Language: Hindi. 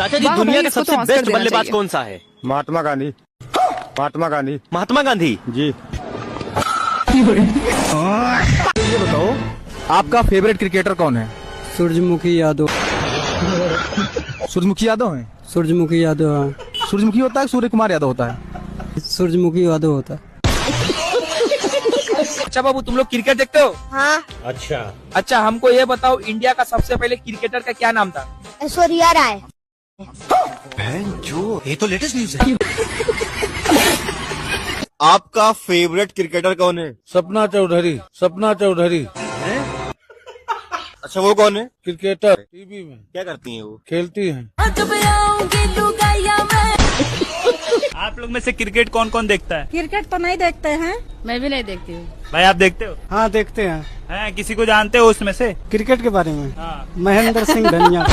चाचा जी, वाह दुनिया भाई, का इसको तो सबसे ऑस्कर बेस्ट देना बल्लेबाज चाहिए। कौन सा है? महात्मा गांधी। महात्मा गांधी महात्मा गांधी जी। ये बताओ, आपका फेवरेट क्रिकेटर कौन है? सूरजमुखी यादव। सूरजमुखी यादव है? सूरजमुखी यादव, हाँ। सूरजमुखी होता है, सूर्य कुमार यादव होता है? सूरजमुखी यादव होता है। अच्छा बाबू, तुम लोग क्रिकेट देखते हो? हाँ। अच्छा, हमको ये बताओ, इंडिया का सबसे पहले क्रिकेटर का क्या नाम था? ऐश्वर्या राय। ये तो लेटेस्ट न्यूज है। आपका फेवरेट क्रिकेटर कौन है? सपना चौधरी। सपना चौधरी अच्छा, वो कौन है? क्रिकेटर, टीवी में क्या करती हैं वो? खेलती हैं। आप लोग में से क्रिकेट कौन कौन देखता है? क्रिकेट तो नहीं देखते हैं। मैं भी नहीं देखती हूँ। भाई आप देखते हो? हाँ, देखते हैं। हैं, किसी को जानते हो उसमें से? क्रिकेट के बारे में हाँ। महेंद्र सिंह धनिया।